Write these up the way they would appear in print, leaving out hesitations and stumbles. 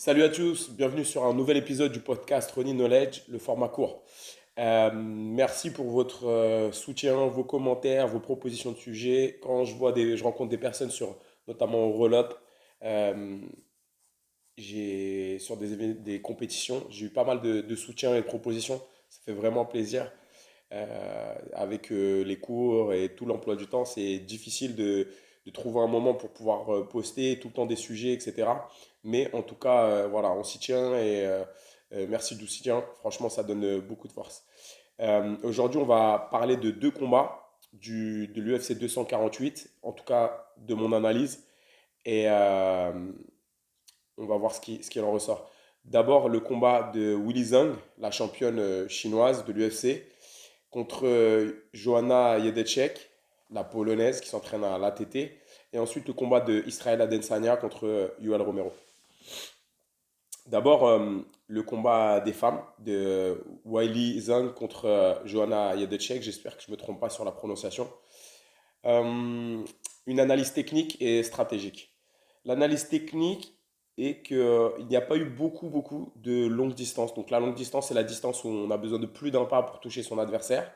Salut à tous, bienvenue sur un nouvel épisode du podcast Running Knowledge, le format court. Merci pour votre soutien, vos commentaires, vos propositions de sujets. Quand je rencontre des personnes sur notamment Roll-Up, euh, sur des compétitions, j'ai eu pas mal de soutien et de propositions. Ça fait vraiment plaisir. Avec les cours et tout l'emploi du temps, c'est difficile de trouver un moment pour pouvoir poster tout le temps des sujets, etc. Mais en tout cas, voilà, on s'y tient et merci du soutien. Franchement, ça donne beaucoup de force. Aujourd'hui, on va parler de deux combats de l'UFC 248, en tout cas de mon analyse, et on va voir ce qu'il en ressort. D'abord, le combat de Willy Zhang, la championne chinoise de l'UFC, contre Joanna Jedrzejczyk, la polonaise qui s'entraîne à l'ATT. Et ensuite le combat de Israel Adesanya contre Yoel Romero. D'abord, le combat des femmes de Wiley Zhang contre Joanna Jedrzejczyk. J'espère que je ne me trompe pas sur la prononciation. Une analyse technique et stratégique. L'analyse technique est qu'il n'y a pas eu beaucoup de longue distance. Donc la longue distance, c'est la distance où on a besoin de plus d'un pas pour toucher son adversaire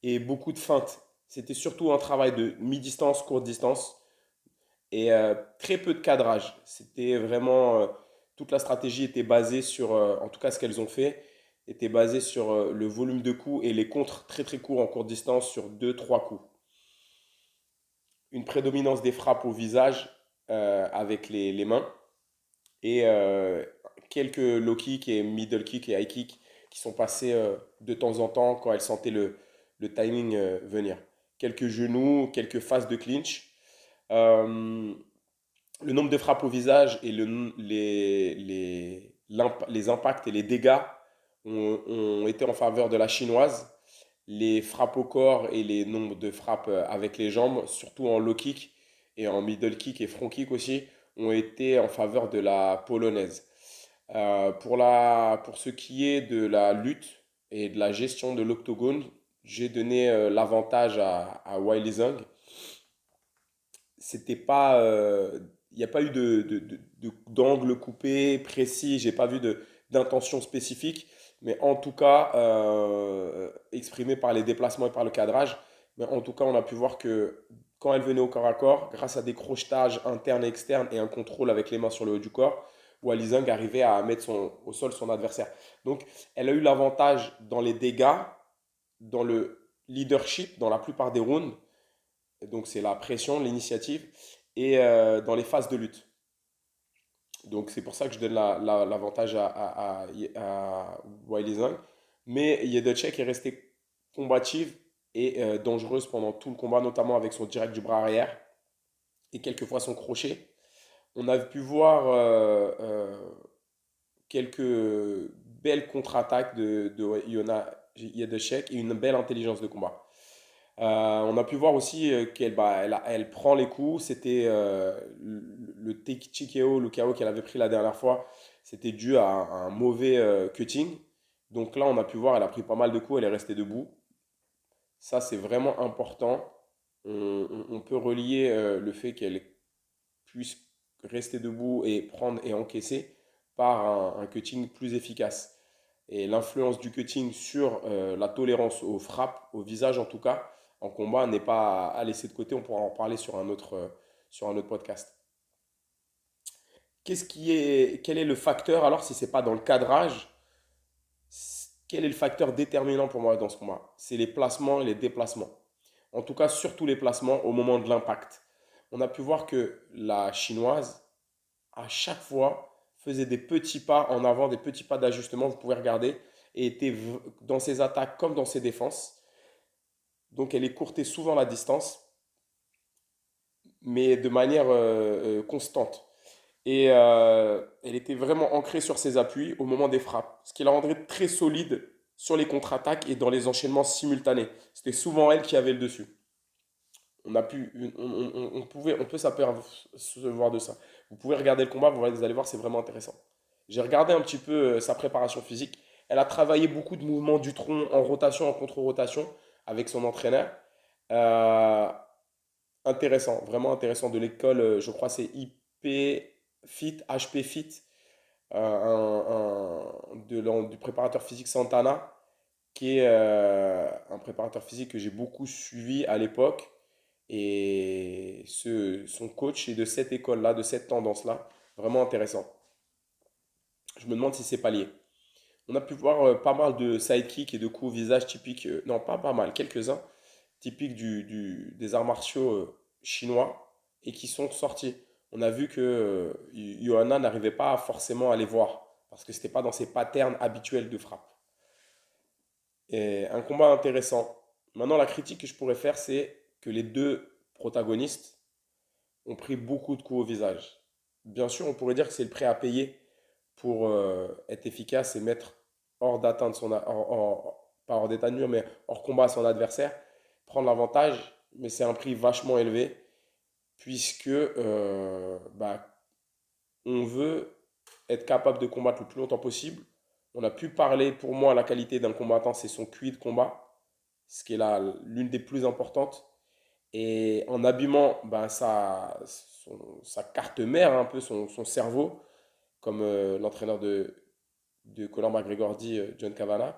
et beaucoup de feintes. C'était surtout un travail de mi-distance, courte distance et très peu de cadrage. C'était vraiment toute la stratégie était basée sur, en tout cas ce qu'elles ont fait, était basée sur le volume de coups et les contres très courts en courte distance sur deux-trois coups. Une prédominance des frappes au visage avec les mains et quelques low kicks et middle kicks et high kicks qui sont passés de temps en temps quand elles sentaient le timing venir. Quelques genoux, quelques phases de clinch. Euh, le nombre de frappes au visage et les impacts et les dégâts ont été en faveur de la chinoise. Les frappes au corps et les nombres de frappes avec les jambes, surtout en low kick et en middle kick et front kick aussi, ont été en faveur de la polonaise. Pour ce qui est de la lutte et de la gestion de l'octogone, j'ai donné l'avantage à Weili Zhang. C'était pas, il n'y a pas eu d'angle coupé précis, j'ai pas vu d'intention spécifique, mais en tout cas, exprimé par les déplacements et par le cadrage. Mais en tout cas, on a pu voir que quand elle venait au corps à corps, grâce à des crochetages internes et externes et un contrôle avec les mains sur le haut du corps, Wally Zhang arrivait à mettre au sol son adversaire. Donc, elle a eu l'avantage dans les dégâts, dans le leadership, dans la plupart des rounds. Donc, c'est la pression, l'initiative, et dans les phases de lutte. Donc, c'est pour ça que je donne l'avantage à Wiley Zhang. Mais Jedrzejczyk est restée combative et dangereuse pendant tout le combat, notamment avec son direct du bras arrière et quelquefois son crochet. On a pu voir quelques belles contre-attaques de Iona Jedrzejczyk et une belle intelligence de combat. On a pu voir aussi qu'elle elle prend les coups. C'était le TKO, le KO qu'elle avait pris la dernière fois. C'était dû à un mauvais cutting. Donc là, on a pu voir, elle a pris pas mal de coups, elle est restée debout. Ça, c'est vraiment important. On peut relier le fait qu'elle puisse rester debout et prendre et encaisser par un cutting plus efficace. Et l'influence du cutting sur la tolérance aux frappes, au visage en tout cas, en combat, n'est pas à laisser de côté. On pourra en parler sur un autre podcast. Quel est le facteur, alors si c'est pas dans le cadrage, quel est le facteur déterminant pour moi dans ce combat? C'est les placements et les déplacements. En tout cas, surtout les placements au moment de l'impact. On a pu voir que la chinoise, à chaque fois, faisait des petits pas en avant, des petits pas d'ajustement, vous pouvez regarder, et était dans ses attaques comme dans ses défenses. Donc elle écourtait souvent la distance, mais de manière constante. Et elle était vraiment ancrée sur ses appuis au moment des frappes, ce qui la rendrait très solide sur les contre-attaques et dans les enchaînements simultanés. C'était souvent elle qui avait le dessus. On peut s'apercevoir de ça. Vous pouvez regarder le combat, vous allez voir, c'est vraiment intéressant. J'ai regardé un petit peu sa préparation physique. Elle a travaillé beaucoup de mouvements du tronc en rotation, en contre-rotation avec son entraîneur. Euh, Intéressant, vraiment intéressant de l'école, je crois c'est IP Fit, HP Fit. du préparateur physique Santana, qui est un préparateur physique que j'ai beaucoup suivi à l'époque. Et son coach est de cette école-là, de cette tendance-là. Vraiment intéressant. Je me demande si c'est pas lié. On a pu voir pas mal de sidekick et de coups au visage typiques, non pas mal, quelques-uns, typiques des arts martiaux chinois et qui sont sortis. On a vu que Johanna n'arrivait pas forcément à les voir parce que c'était pas dans ses patterns habituels de frappe. Et un combat intéressant. Maintenant, la critique que je pourrais faire, c'est que les deux protagonistes ont pris beaucoup de coups au visage. Bien sûr, on pourrait dire que c'est le prêt à payer pour être efficace et mettre hors d'atteinte pas hors d'état de nuire, mais hors combat son adversaire, prendre l'avantage, mais c'est un prix vachement élevé puisque on veut être capable de combattre le plus longtemps possible. On a pu parler, pour moi, la qualité d'un combattant, c'est son QI de combat, ce qui est l'une des plus importantes. Et en abîmant sa carte mère, un peu son cerveau, comme l'entraîneur de Conor McGregor dit, John Kavanagh,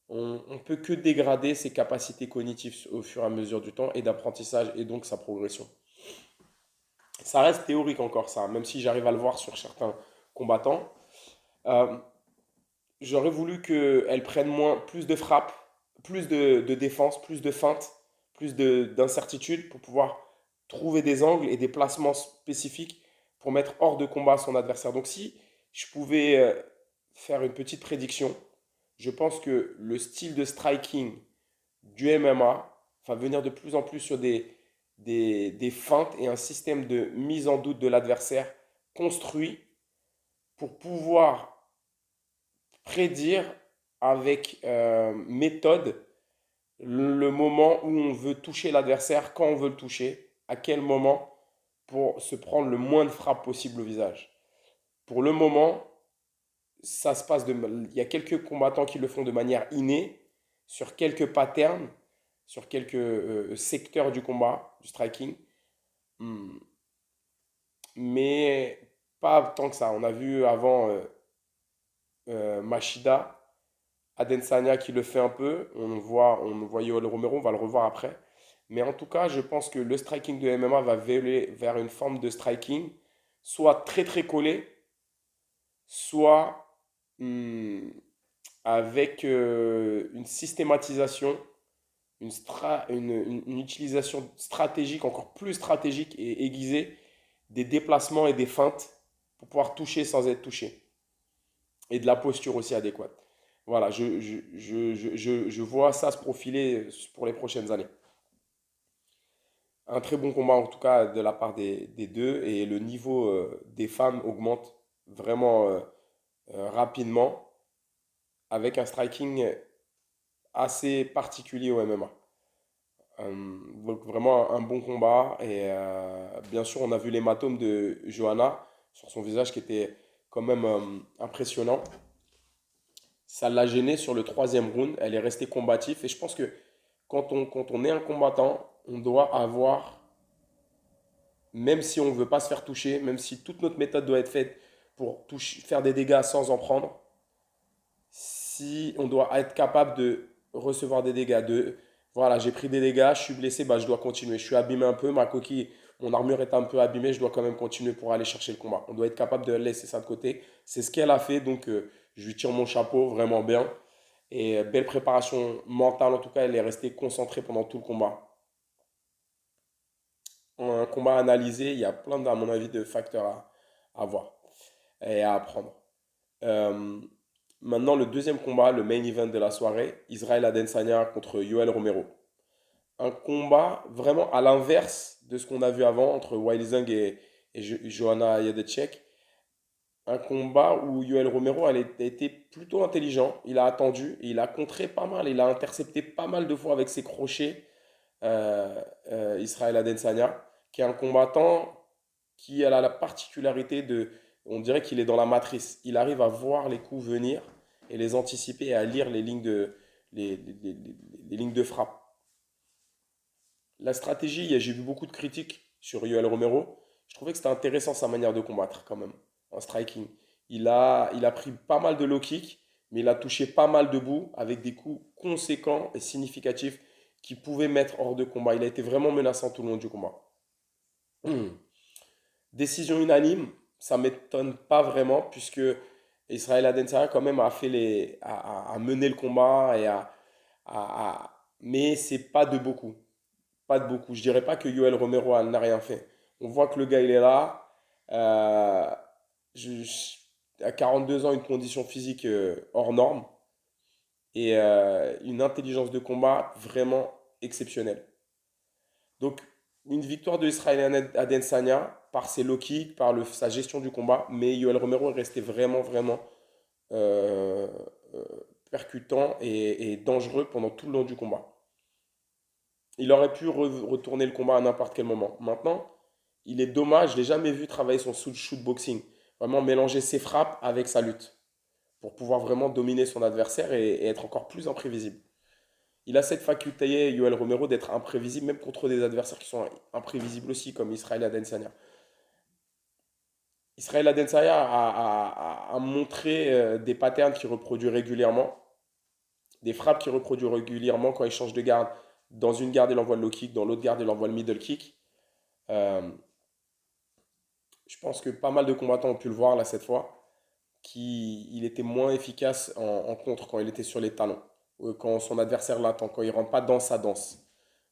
on ne peut que dégrader ses capacités cognitives au fur et à mesure du temps et d'apprentissage et donc sa progression. Ça reste théorique encore ça, même si j'arrive à le voir sur certains combattants. Euh, J'aurais voulu qu'elle prenne plus de frappes, plus de défense, plus de feintes, d'incertitude pour pouvoir trouver des angles et des placements spécifiques pour mettre hors de combat son adversaire. Donc si je pouvais faire une petite prédiction, je pense que le style de striking du MMA va venir de plus en plus sur des feintes et un système de mise en doute de l'adversaire construit pour pouvoir prédire avec méthode le moment où on veut toucher l'adversaire, quand on veut le toucher, à quel moment, pour se prendre le moins de frappes possible au visage. Pour le moment, ça se passe il y a quelques combattants qui le font de manière innée, sur quelques patterns, sur quelques secteurs du combat, du striking, Hmm. mais pas tant que ça. On a vu avant Machida, Adesanya qui le fait un peu. On voit Yoel Romero, on va le revoir après. Mais en tout cas, je pense que le striking de MMA va veiller vers une forme de striking, soit très très collé, soit hmm, avec une systématisation, une utilisation stratégique, encore plus stratégique et aiguisée, des déplacements et des feintes pour pouvoir toucher sans être touché. Et de la posture aussi adéquate. Voilà, je vois ça se profiler pour les prochaines années. Un très bon combat en tout cas de la part des deux et le niveau des femmes augmente vraiment rapidement avec un striking assez particulier au MMA. Donc vraiment un bon combat et bien sûr on a vu l'hématome de Johanna sur son visage qui était quand même impressionnant. Ça l'a gênée sur le troisième round. Elle est restée combative. Et je pense que quand on est un combattant, on doit avoir, même si on ne veut pas se faire toucher, même si toute notre méthode doit être faite pour faire des dégâts sans en prendre, si on doit être capable de recevoir des dégâts, voilà, j'ai pris des dégâts, je suis blessé, bah, je dois continuer. Je suis abîmé un peu, ma coquille, mon armure est un peu abîmée, je dois quand même continuer pour aller chercher le combat. On doit être capable de laisser ça de côté. C'est ce qu'elle a fait, donc je lui tire mon chapeau vraiment bien. Et belle préparation mentale, en tout cas, elle est restée concentrée pendant tout le combat. Un combat analysé, il y a plein, à mon avis, de facteurs à voir et à apprendre. Euh, Maintenant, le deuxième combat, le main event de la soirée, Israel Adesanya contre Yoel Romero. Un combat vraiment à l'inverse de ce qu'on a vu avant entre Weili Zhang et Joanna Jędrzejczyk. Un combat où Yoel Romero a été plutôt intelligent. Il a attendu, il a contré pas mal, il a intercepté pas mal de fois avec ses crochets Israel Adesanya, qui est un combattant qui a la particularité on dirait qu'il est dans la matrice. Il arrive à voir les coups venir et les anticiper et à lire les lignes de frappe. La stratégie, j'ai vu beaucoup de critiques sur Yoel Romero. Je trouvais que c'était intéressant sa manière de combattre quand même, en striking. il a pris pas mal de low kick, mais il a touché pas mal debout avec des coups conséquents et significatifs qui pouvaient mettre hors de combat. Il a été vraiment menaçant tout le long du combat. Décision unanime, ça m'étonne pas vraiment puisque Israël Adesanya quand même a fait a mené le combat mais c'est pas de beaucoup, pas de beaucoup. Je dirais pas que Yoel Romero n'a rien fait. On voit que le gars il est là, euh, à 42 ans une condition physique hors norme et une intelligence de combat vraiment exceptionnelle. Donc, une victoire de Israël Adesanya par ses low kicks, par sa gestion du combat, mais Yoel Romero est resté vraiment, vraiment euh, euh, percutant et dangereux pendant tout le long du combat. Il aurait pu retourner le combat à n'importe quel moment. Maintenant, il est dommage, je ne l'ai jamais vu travailler son shoot boxing, vraiment mélanger ses frappes avec sa lutte, pour pouvoir vraiment dominer son adversaire et être encore plus imprévisible. Il a cette faculté, Yoel Romero, d'être imprévisible, même contre des adversaires qui sont imprévisibles aussi, comme Israël Adesanya. Israël Adesanya a montré des patterns qu'il reproduit régulièrement, des frappes qu'il reproduit régulièrement quand il change de garde. Dans une garde, il envoie le low kick, dans l'autre garde, il envoie le middle kick. Euh, je pense que pas mal de combattants ont pu le voir là cette fois, qu'il était moins efficace en contre quand il était sur les talons, quand son adversaire l'attend, quand il ne rentre pas dans sa danse.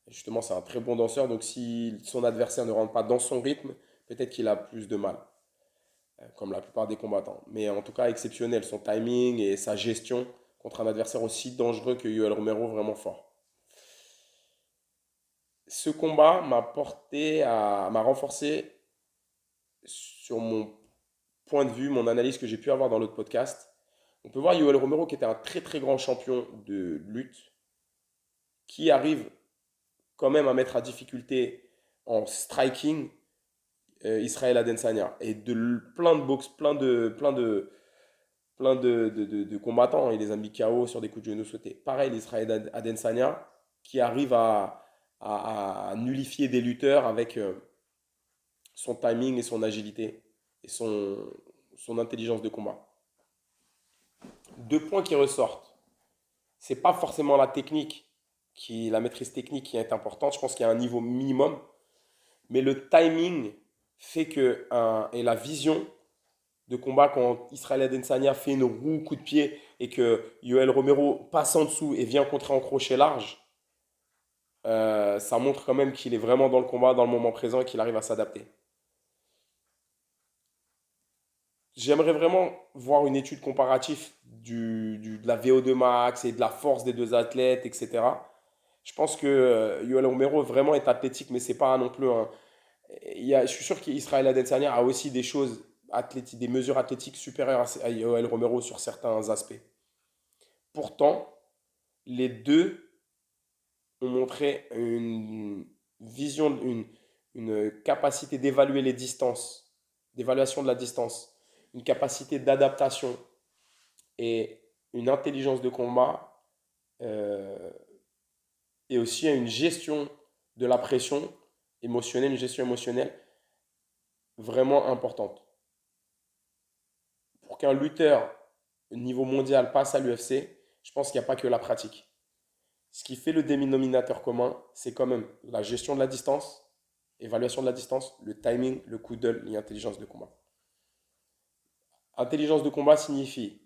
Et justement, c'est un très bon danseur, donc si son adversaire ne rentre pas dans son rythme, peut-être qu'il a plus de mal, comme la plupart des combattants. Mais en tout cas, exceptionnel, son timing et sa gestion contre un adversaire aussi dangereux que Yoel Romero, vraiment fort. Ce combat m'a renforcé sur mon point de vue, mon analyse que j'ai pu avoir dans l'autre podcast. On peut voir Yoel Romero qui était un très très grand champion de lutte, qui arrive quand même à mettre à difficulté en striking Israël Adesanya et plein de boxe, plein de combattants. Il les a mis KO sur des coups de genou sautés. Pareil, Israël Adesanya qui arrive à nullifier des lutteurs avec son timing et son agilité et son intelligence de combat. Deux points qui ressortent. C'est pas forcément la maîtrise technique qui est importante. Je pense qu'il y a un niveau minimum, mais le timing fait que et la vision de combat quand Israël Adesanya fait une roue coup de pied et que Yoel Romero passe en dessous et vient contrer en crochet large, ça montre quand même qu'il est vraiment dans le combat, dans le moment présent et qu'il arrive à s'adapter. J'aimerais vraiment voir une étude comparative de la VO2 max et de la force des deux athlètes, etc. Je pense que Yoel Romero vraiment est athlétique, mais c'est pas non plus un. Je suis sûr qu'Israël Adesanya a aussi des choses athlétiques, des mesures athlétiques supérieures à Yoel Romero sur certains aspects. Pourtant, les deux ont montré une vision, une capacité d'évaluer les distances, d'évaluation de la distance, une capacité d'adaptation et une intelligence de combat euh, et aussi une gestion de la pression émotionnelle, une gestion émotionnelle vraiment importante. Pour qu'un lutteur au niveau mondial passe à l'UFC, je pense qu'il n'y a pas que la pratique. Ce qui fait le dénominateur commun, c'est quand même la gestion de la distance, évaluation de la distance, le timing, le coup d'œil, l'intelligence de combat. Intelligence de combat signifie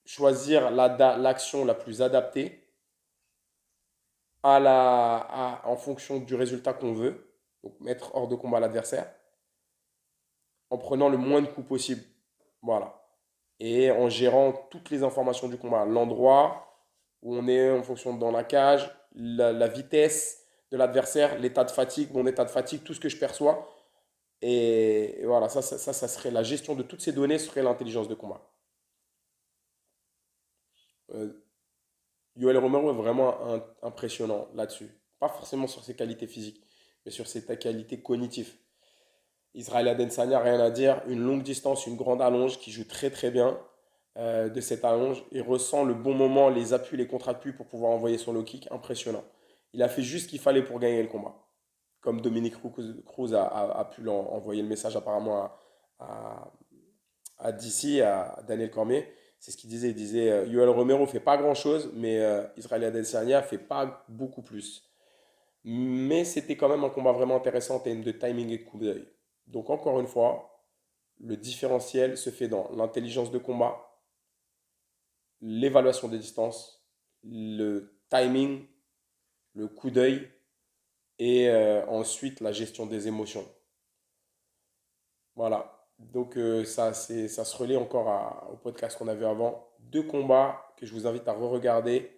choisir l'action la plus adaptée en fonction du résultat qu'on veut, donc mettre hors de combat l'adversaire, en prenant le moins de coups possible. Voilà. Et en gérant toutes les informations du combat, l'endroit où on est en fonction dans la cage, la vitesse de l'adversaire, l'état de fatigue, mon état de fatigue, tout ce que je perçois. Et voilà, ça serait la gestion de toutes ces données, serait l'intelligence de combat. Euh, Yoel Romero est vraiment impressionnant là-dessus. Pas forcément sur ses qualités physiques, mais sur ses qualités cognitives. Israël Adesanya, rien à dire. Une longue distance, une grande allonge qui joue très très bien de cette allonge. Il ressent le bon moment, les appuis, les contre-appuis pour pouvoir envoyer son low kick. Impressionnant. Il a fait juste ce qu'il fallait pour gagner le combat. Comme Dominique Cruz a pu envoyer le message apparemment à, à DC, à Daniel Cormier. C'est ce qu'il disait. Il disait Yoel Romero fait pas grand-chose, mais Israël Adesanya fait pas beaucoup plus. Mais c'était quand même un combat vraiment intéressant en termes de timing et de coup d'œil. Donc encore une fois, le différentiel se fait dans l'intelligence de combat, l'évaluation des distances, le timing, le coup d'œil et ensuite la gestion des émotions. Voilà. Donc ça se relie encore au podcast qu'on avait avant. Deux combats que je vous invite à re-regarder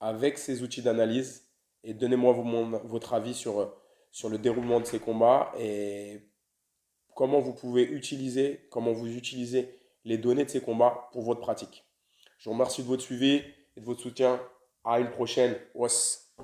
avec ces outils d'analyse et donnez-moi votre avis sur le déroulement de ces combats et comment vous utilisez les données de ces combats pour votre pratique. Je vous remercie de votre suivi et de votre soutien. À une prochaine. Was.